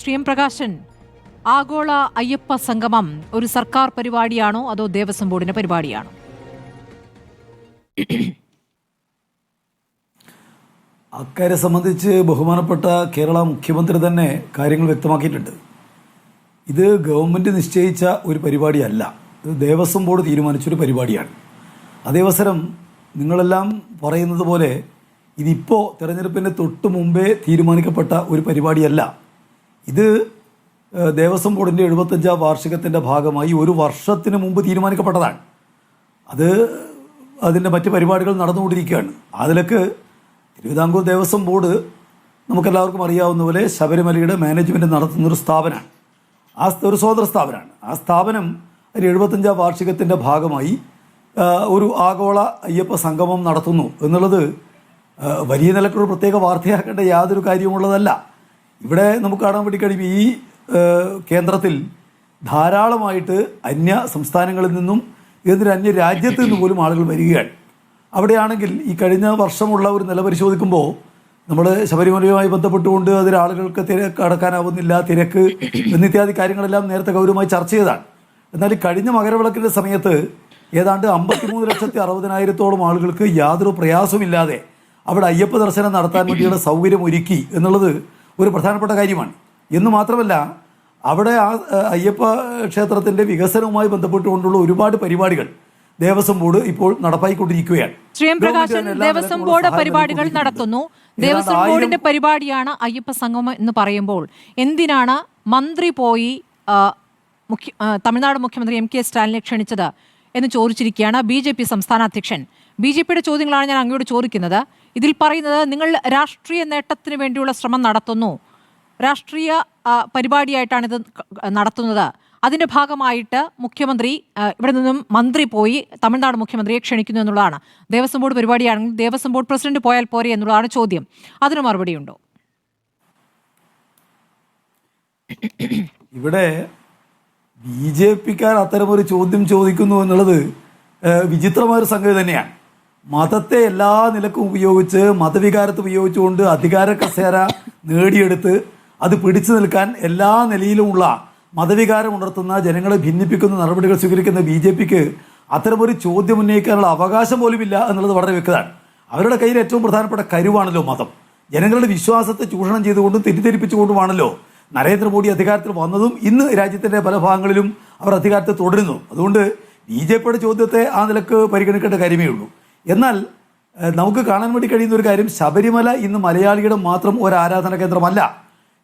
Shri M Prakashan, ആഗോള അയ്യപ്പ സംഗമം ഒരു സർക്കാർ പരിപാടിയാണോ അതോ ദേവസ്വം ബോർഡിന്റെ പരിപാടിയാണോ? അക്കാര്യം സംബന്ധിച്ച് ബഹുമാനപ്പെട്ട കേരള മുഖ്യമന്ത്രി തന്നെ കാര്യങ്ങൾ വ്യക്തമാക്കിയിട്ടുണ്ട്. ഇത് ഗവൺമെന്റ് നിശ്ചയിച്ച ഒരു പരിപാടിയല്ല, ഇത് ദേവസ്വം ബോർഡ് തീരുമാനിച്ചൊരു പരിപാടിയാണ്. അതേവസരം നിങ്ങളെല്ലാം പറയുന്നത് പോലെ ഇതിപ്പോൾ തെരഞ്ഞെടുപ്പിന് തൊട്ട് മുമ്പേ തീരുമാനിക്കപ്പെട്ട ഒരു പരിപാടിയല്ല. ഇത് ദേവസ്വം ബോർഡിൻ്റെ 75ാം വാർഷികത്തിൻ്റെ ഭാഗമായി ഒരു വർഷത്തിന് മുമ്പ് തീരുമാനിക്കപ്പെട്ടതാണ്. അതിൻ്റെ മറ്റ് പരിപാടികൾ നടന്നുകൊണ്ടിരിക്കുകയാണ്. അതിലേക്ക് തിരുവിതാംകൂർ ദേവസ്വം ബോർഡ് നമുക്കെല്ലാവർക്കും അറിയാവുന്ന പോലെ ശബരിമലയുടെ മാനേജ്മെൻറ്റ് നടത്തുന്നൊരു സ്ഥാപനമാണ്. ഒരു സ്വതന്ത്ര സ്ഥാപനമാണ്. ആ സ്ഥാപനം ഒരു 75ാം വാർഷികത്തിൻ്റെ ഭാഗമായി ഒരു ആഗോള അയ്യപ്പ സംഗമം നടത്തുന്നു എന്നുള്ളത് വലിയ നിലക്കൊരു പ്രത്യേക വാർത്തയാക്കേണ്ട യാതൊരു കാര്യമുള്ളതല്ല. ഇവിടെ നമുക്ക് കാണാൻ വേണ്ടി കഴിയും, ഈ കേന്ദ്രത്തിൽ ധാരാളമായിട്ട് അന്യ സംസ്ഥാനങ്ങളിൽ നിന്നും ഇതിന് അന്യ രാജ്യത്ത് നിന്ന് പോലും ആളുകൾ വരികയാണ്. അവിടെയാണെങ്കിൽ ഈ കഴിഞ്ഞ വർഷമുള്ള ഒരു നില പരിശോധിക്കുമ്പോൾ നമ്മൾ ശബരിമലയുമായി ബന്ധപ്പെട്ടുകൊണ്ട് അതിൽ ആളുകൾക്ക് കടക്കാനാവുന്നില്ല, തിരക്ക് എന്നിത്യാദി കാര്യങ്ങളെല്ലാം നേരത്തെ ഗൗരവമായി ചർച്ച ചെയ്തതാണ്. എന്നാൽ ഈ കഴിഞ്ഞ മകരവിളക്കിൻ്റെ സമയത്ത് ഏതാണ്ട് 53,60,000 ആളുകൾക്ക് യാതൊരു പ്രയാസമില്ലാതെ അവിടെ അയ്യപ്പ ദർശനം നടത്താൻ വേണ്ടിയുള്ള സൗകര്യം ഒരുക്കി എന്നുള്ളത് ഒരു പ്രധാനപ്പെട്ട കാര്യമാണ്. എന്ന് മാത്രമല്ല, അവിടെ ആ അയ്യപ്പ ക്ഷേത്രത്തിൻ്റെ വികസനവുമായി ബന്ധപ്പെട്ടുകൊണ്ടുള്ള ഒരുപാട് പരിപാടികൾ ദേവസ്വം ബോർഡ് ഇപ്പോൾ നടപ്പായിക്കൊണ്ടിരിക്കുകയാണ്. ശ്രീ എം പ്രകാശൻ, ദേവസ്വം ബോർഡ് പരിപാടികൾ നടത്തുന്നു. ദേവസ്വം ബോർഡിന്റെ പരിപാടിയാണ് അയ്യപ്പ സംഗമം എന്ന് പറയുമ്പോൾ എന്തിനാണ് മന്ത്രി പോയി തമിഴ്നാട് മുഖ്യമന്ത്രി എം കെ സ്റ്റാലിനെ ക്ഷണിച്ചത് എന്ന് ചോദിച്ചിരിക്കുകയാണ് BJP സംസ്ഥാന അധ്യക്ഷൻ. BJPയുടെ ചോദ്യങ്ങളാണ് ഞാൻ അങ്ങോട്ട് ചോദിക്കുന്നത്. ഇതിൽ പറയുന്നത് നിങ്ങൾ രാഷ്ട്രീയ നേട്ടത്തിന് വേണ്ടിയുള്ള ശ്രമം നടത്തുന്നു, രാഷ്ട്രീയ പരിപാടിയായിട്ടാണ് ഇത് നടത്തുന്നത്. അതിൻ്റെ ഭാഗമായിട്ട് മുഖ്യമന്ത്രി ഇവിടെ നിന്നും മന്ത്രി പോയി തമിഴ്നാട് മുഖ്യമന്ത്രിയെ ക്ഷണിക്കുന്നു എന്നുള്ളതാണ്. ദേവസ്വം ബോർഡ് പരിപാടിയാണെങ്കിൽ ദേവസ്വം ബോർഡ് പ്രസിഡന്റ് പോയാൽ പോരെ എന്നുള്ളതാണ് ചോദ്യം. അതിന് മറുപടിയുണ്ടോ? ഇവിടെ BJPക്കാർ അത്തരമൊരു ചോദ്യം ചോദിക്കുന്നു എന്നുള്ളത് വിചിത്രമായൊരു സംഗതി തന്നെയാണ്. മതത്തെ എല്ലാ നിലക്കും ഉപയോഗിച്ച്, മതവികാരത്തെ ഉപയോഗിച്ചുകൊണ്ട് അധികാര കസേര നേടിയെടുത്ത് അത് പിടിച്ചു നിൽക്കാൻ എല്ലാ നിലയിലുമുള്ള മതവികാരം ഉണർത്തുന്ന, ജനങ്ങളെ ഭിന്നിപ്പിക്കുന്ന നടപടികൾ സ്വീകരിക്കുന്ന BJPക്ക് അത്തരമൊരു ചോദ്യം ഉന്നയിക്കാനുള്ള അവകാശം പോലുമില്ല എന്നുള്ളത് വളരെ വ്യക്തമാണ്. അവരുടെ കയ്യിൽ ഏറ്റവും പ്രധാനപ്പെട്ട കരുവാണല്ലോ മതം. ജനങ്ങളുടെ വിശ്വാസത്തെ ചൂഷണം ചെയ്തുകൊണ്ടും തെറ്റിദ്ധരിപ്പിച്ചുകൊണ്ടുമാണല്ലോ നരേന്ദ്രമോദി അധികാരത്തിൽ വന്നതും ഇന്ന് രാജ്യത്തിൻ്റെ പല ഭാഗങ്ങളിലും അവർ അധികാരത്തെ തുടരുന്നു. അതുകൊണ്ട് BJPയുടെ ചോദ്യത്തെ ആ നിലക്ക് പരിഗണിക്കേണ്ട കാര്യമേ ഉള്ളൂ. എന്നാൽ നമുക്ക് കാണാൻ വേണ്ടി കഴിയുന്ന ഒരു കാര്യം, ശബരിമല ഇന്ന് മലയാളിയുടെ മാത്രം ഒരു ആരാധന കേന്ദ്രമല്ല.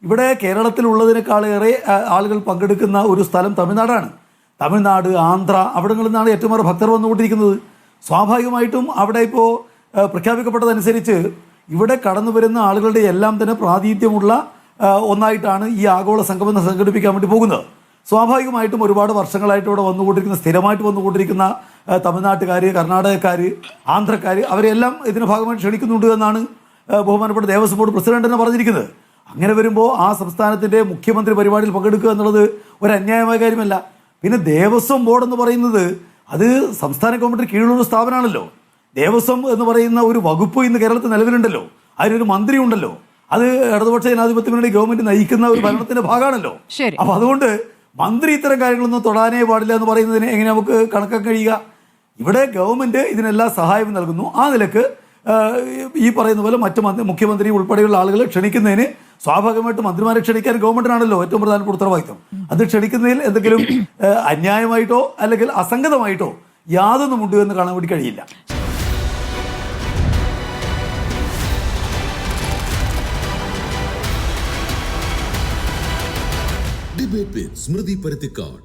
ഇവിടെ കേരളത്തിലുള്ളതിനേക്കാളേറെ ആളുകൾ പങ്കെടുക്കുന്ന ഒരു സ്ഥലം തമിഴ്നാടാണ്. തമിഴ്നാട്, ആന്ധ്ര അവിടങ്ങളിൽ നിന്നാണ് ഏറ്റവും ഏറെ ഭക്തർ വന്നുകൊണ്ടിരിക്കുന്നത്. സ്വാഭാവികമായിട്ടും അവിടെ ഇപ്പോൾ പ്രഖ്യാപിക്കപ്പെട്ടതനുസരിച്ച് ഇവിടെ കടന്നു വരുന്ന ആളുകളുടെ എല്ലാം തന്നെ പ്രാതിനിധ്യമുള്ള ഒന്നായിട്ടാണ് ഈ ആഗോള സംഗമം സംഘടിപ്പിക്കാൻ വേണ്ടി പോകുന്നത്. സ്വാഭാവികമായിട്ടും ഒരുപാട് വർഷങ്ങളായിട്ട് ഇവിടെ വന്നുകൊണ്ടിരിക്കുന്ന, സ്ഥിരമായിട്ട് വന്നുകൊണ്ടിരിക്കുന്ന തമിഴ്നാട്ടുകാർ, കർണാടകക്കാർ, ആന്ധ്രക്കാർ അവരെല്ലാം ഇതിൻ്റെ ഭാഗമായിട്ട് ക്ഷണിക്കുന്നുണ്ട് എന്നാണ് ബഹുമാനപ്പെട്ട ദേവസ്വം ബോർഡ് പ്രസിഡന്റ് തന്നെ പറഞ്ഞിരിക്കുന്നത്. അങ്ങനെ വരുമ്പോൾ ആ സംസ്ഥാനത്തിൻ്റെ മുഖ്യമന്ത്രി പരിപാടിയിൽ പങ്കെടുക്കുക എന്നുള്ളത് ഒരു അന്യായമായ കാര്യമല്ല. പിന്നെ ദേവസ്വം ബോർഡ് എന്ന് പറയുന്നത് അത് സംസ്ഥാന ഗവൺമെൻറ്റിന് കീഴിലുള്ള സ്ഥാപനമാണല്ലോ. ദേവസ്വം എന്ന് പറയുന്ന ഒരു വകുപ്പ് ഇന്ന് കേരളത്തിൽ നിലവിലുണ്ടല്ലോ. അതിനൊരു മന്ത്രി ഉണ്ടല്ലോ. അത് ഇടതുപക്ഷ ജനാധിപത്യ മുന്നണി ഗവൺമെന്റ് നയിക്കുന്ന ഒരു ഭരണത്തിന്റെ ഭാഗമാണല്ലോ. അപ്പൊ അതുകൊണ്ട് മന്ത്രി ഇത്തരം കാര്യങ്ങളൊന്നും തൊടാനേ പാടില്ല എന്ന് പറയുന്നതിന് എങ്ങനെ നമുക്ക് കണക്കാക്കാൻ കഴിയുക? ഇവിടെ ഗവൺമെന്റ് ഇതിനെല്ലാം സഹായം നൽകുന്നു. ആ നിലക്ക് ഈ പറയുന്ന പോലെ മറ്റു മുഖ്യമന്ത്രി ഉൾപ്പെടെയുള്ള ആളുകളെ ക്ഷണിക്കുന്നതിന് സ്വാഭാവികമായിട്ട് മന്ത്രിമാരെ ക്ഷണിക്കാൻ ഗവൺമെന്റിനാണല്ലോ ഏറ്റവും പ്രധാനപ്പെട്ട ഉത്തരവാദിത്വം. അത് ക്ഷണിക്കുന്നതിൽ എന്തെങ്കിലും അന്യായമായിട്ടോ അല്ലെങ്കിൽ അസംഗതമായിട്ടോ യാതൊന്നും ഉണ്ട് എന്ന് കാണാൻ വേണ്ടി കഴിയില്ല. ഡിബേറ്റ് വിത്ത് സ്മൃതി പരുത്തിക്കാട്.